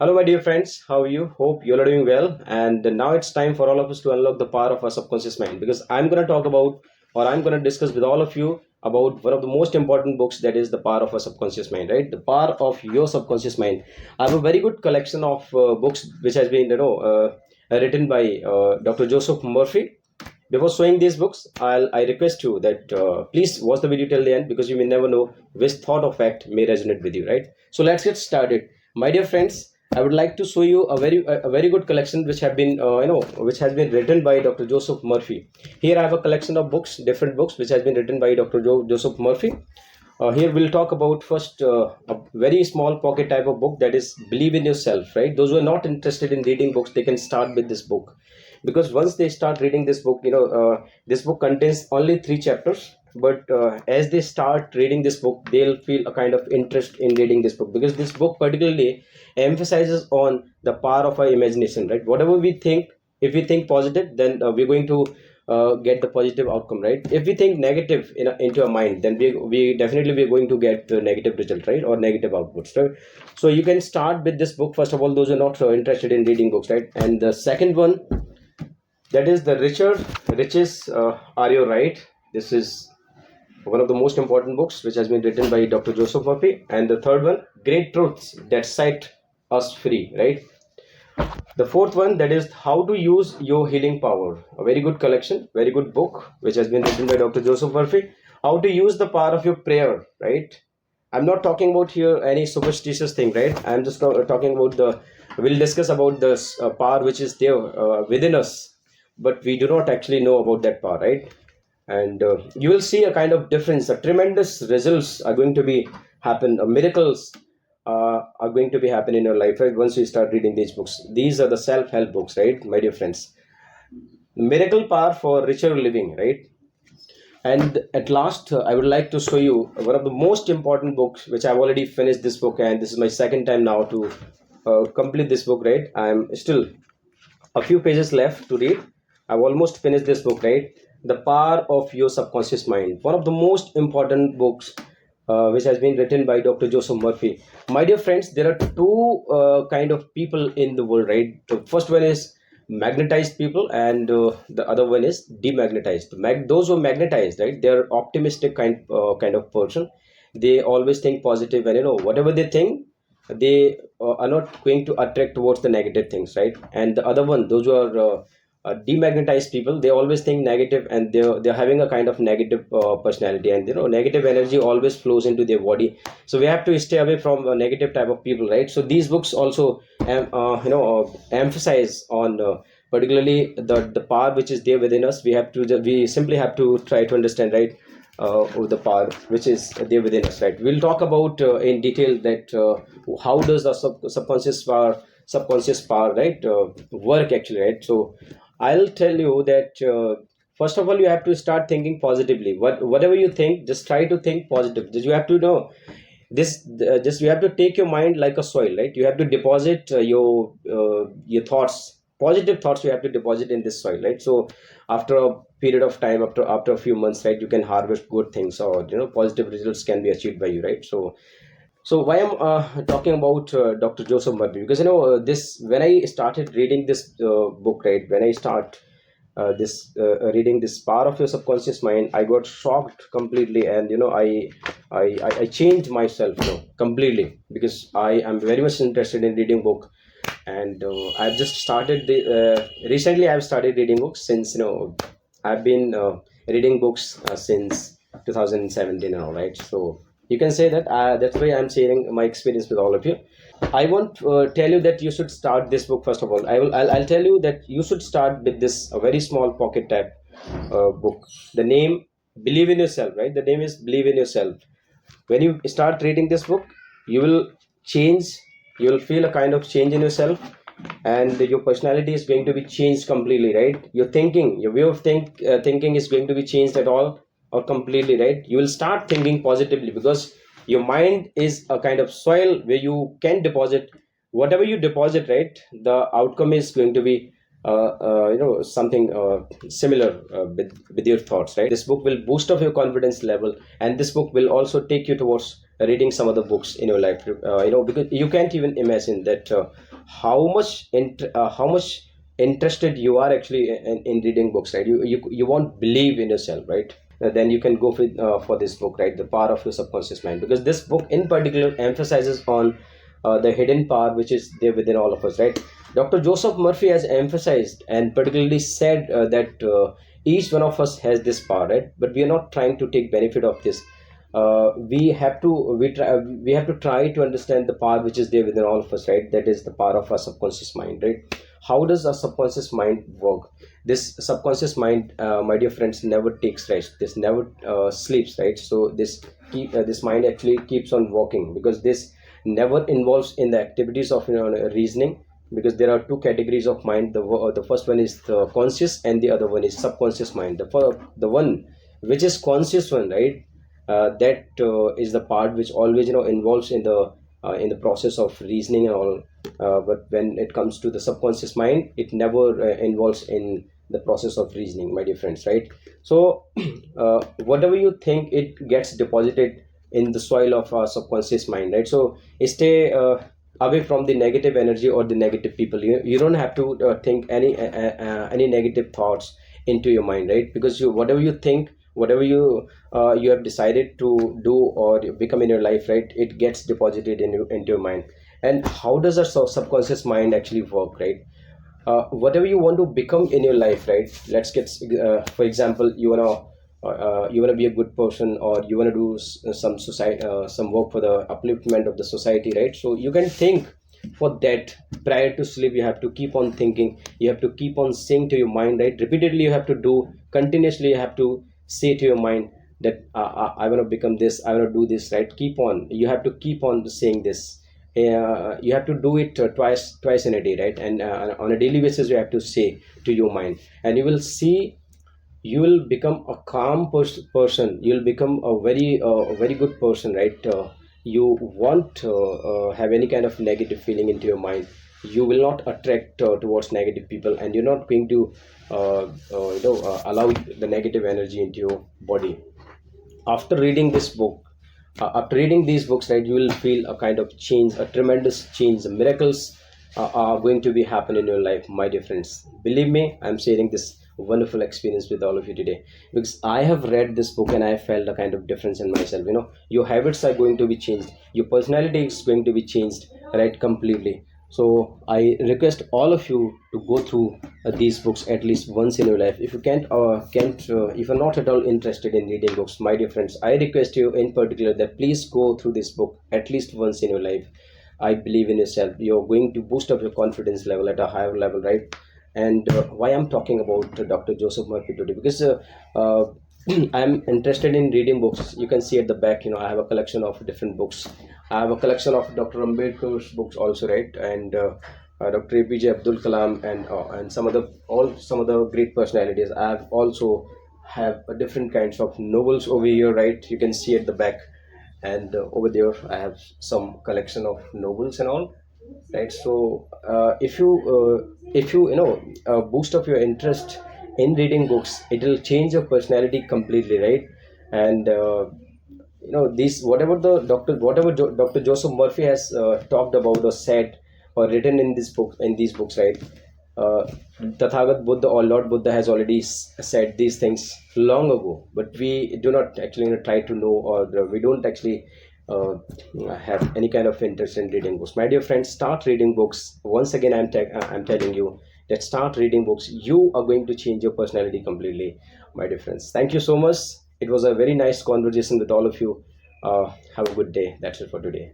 Hello, my dear friends. How are you? Hope you're doing well. And now it's time for all of us to unlock the power of our subconscious mind because I'm going to talk about, or I'm going to discuss with all of you about one of the most important books, that is the power of our subconscious mind, right? The power of your subconscious mind. I have a very good collection of books which has been, written by Dr. Joseph Murphy. Before showing these books, I request you that please watch the video till the end because you may never know which thought or fact may resonate with you, right? So let's get started. My dear friends, I would like to show you a very good collection which have been which has been written by Dr. Joseph Murphy. Here I have a collection of books, different books which has been written by Dr. Joseph Murphy. Here we'll talk about first a very small pocket type of book, that is Believe in Yourself, right? Those who are not interested in reading books, they can start with this book because once they start reading this book, this book contains only three chapters. But as they start reading this book, they'll feel a kind of interest in reading this book because this book particularly emphasizes on the power of our imagination, right? Whatever we think, if we think positive, then we're going to get the positive outcome, right? If we think negative into our mind, then we definitely we're going to get the negative result, right, or negative outputs, right? So you can start with this book first of all, those who are not interested in reading books, right? And the second one, that is the richer riches are you right. This is one of the most important books which has been written by Dr. Joseph Murphy. And the third one, Great Truths That Set Us Free, right? The fourth one, that is How to Use Your Healing Power. A very good collection, very good book, which has been written by Dr. Joseph Murphy. How to use the power of your prayer, right? I'm not talking about here any superstitious thing, right? I'm just talking about we'll discuss about the power which is there within us, but we do not actually know about that power, right? And you will see a kind of difference. A tremendous results are going to be happen. Miracles are going to be happen in your life, right? Once you start reading these books, these are the self-help books, right, my dear friends? Miracle power for richer living, right? And at last, I would like to show you one of the most important books, which I've already finished this book, and this is my second time now to complete this book, right? I'm still a few pages left to read. I've almost finished this book, right? The Power of Your Subconscious Mind, one of the most important books which has been written by Dr. Joseph Murphy. My dear friends, there are two kind of people in the world, right? The first one is magnetized people, and the other one is demagnetized. Those who are magnetized, right? They're optimistic kind of person. They always think positive, and whatever they think, they are not going to attract towards the negative things, right? And the other one, those who are demagnetized people, they always think negative, and they're having a kind of negative personality, and negative energy always flows into their body. So we have to stay away from a negative type of people, right? So these books also emphasize on particularly the power which is there within us. We simply have to try to understand, right, of the power which is there within us, right? We'll talk about in detail that how does the subconscious power, right, work actually, right? So I'll tell you that first of all, you have to start thinking positively. Whatever you think, just try to think positive. Just you have to know this. Just you have to take your mind like a soil, right? You have to deposit your thoughts, positive thoughts. You have to deposit in this soil, right? So after a period of time, after a few months, right, you can harvest good things, or positive results can be achieved by you, right? So why I'm talking about Dr. Joseph Murphy? Because this, when I started reading this book, right, when I start this reading this Power of Your Subconscious Mind, I got shocked completely, and I changed myself, completely, because I am very much interested in reading book. And I've just started the recently I've started reading books since I've been reading books since 2017 and all, right? So you can say that that's why I'm sharing my experience with all of you. I won't tell you that you should start this book first of all. I'll tell you that you should start with this a very small pocket type book. The name, Believe in Yourself, right? The name is Believe in Yourself. When you start reading this book, you will change. You will feel a kind of change in yourself, and your personality is going to be changed completely, right? Your thinking, your way of thinking is going to be changed at all or completely, right? You will start thinking positively because your mind is a kind of soil where you can deposit whatever you deposit, right? The outcome is going to be something similar with your thoughts, right? This book will boost up your confidence level, and this book will also take you towards reading some of the books in your life. Because you can't even imagine that how much interested you are actually in reading books, right? You won't believe in yourself, right? Then you can go for this book, right? The Power of Your Subconscious Mind, because this book in particular emphasizes on the hidden power which is there within all of us, right? Dr. Joseph Murphy has emphasized and particularly said that each one of us has this power, right? But we are not trying to take benefit of this. We have to try to understand the power which is there within all of us, right? That is the power of our subconscious mind, right? How does our subconscious mind work? This subconscious mind, my dear friends, never takes rest. This never sleeps, right? So this mind actually keeps on working, because this never involves in the activities of reasoning, because there are two categories of mind. The first one is the conscious, and the other one is subconscious mind. The one which is conscious one, right? That is the part which always involves in the process of reasoning and all. But when it comes to the subconscious mind, it never involves in the process of reasoning, my dear friends, right? So whatever you think, it gets deposited in the soil of our subconscious mind, right? So stay away from the negative energy or the negative people. You don't have to think any negative thoughts into your mind, right? Because whatever you think, whatever you have decided to do or become in your life, right, it gets deposited into your mind. And how does our subconscious mind actually work, right? Whatever you want to become in your life, right? Let's get for example, you wanna be a good person, or you wanna do some society, some work for the upliftment of the society, right? So you can think for that. Prior to sleep, you have to keep on thinking, you have to keep on saying to your mind, right? Repeatedly you have to do, continuously you have to say to your mind that I want to become this, I want to do this, right? Keep on, you have to keep on saying this. You have to do it twice in a day, right? And on a daily basis you have to say to your mind, and you will see you will become a calm person. You'll become a very good person, right? You won't have any kind of negative feeling into your mind. You will not attract towards negative people, and you're not going to allow the negative energy into your body. After reading this book, after reading these books, right, you will feel a kind of change, a tremendous change. Miracles are going to be happen in your life, my dear friends. Believe me, I'm sharing this wonderful experience with all of you today, because I have read this book and I felt a kind of difference in myself. Your habits are going to be changed, your personality is going to be changed, right, completely. So I request all of you to go through these books at least once in your life. If you can't if you're not at all interested in reading books, my dear friends, I request you in particular that please go through this book at least once in your life. I believe in yourself, you're going to boost up your confidence level at a higher level, right? And why I'm talking about Dr. Joseph Murphy today, because I'm interested in reading books. You can see at the back, I have a collection of different books. I have a collection of Dr. Ambedkar's books also, right? And Dr. APJ Abdul Kalam, and some of the great personalities. I have also have different kinds of novels over here, right? You can see at the back, and over there I have some collection of novels and all, right? So if you boost up your interest in reading books, it will change your personality completely, right? And these whatever Dr. Joseph Murphy has talked about or said or written in this book, in these books, right? uh, Tathagat Buddha or Lord Buddha has already said these things long ago, but we do not actually try to know, or we don't actually uh, have any kind of interest in reading books. My dear friends, start reading books. Once again, I'm telling you that start reading books. You are going to change your personality completely, my dear friends. Thank you so much. It was a very nice conversation with all of you. Have a good day. That's it for today.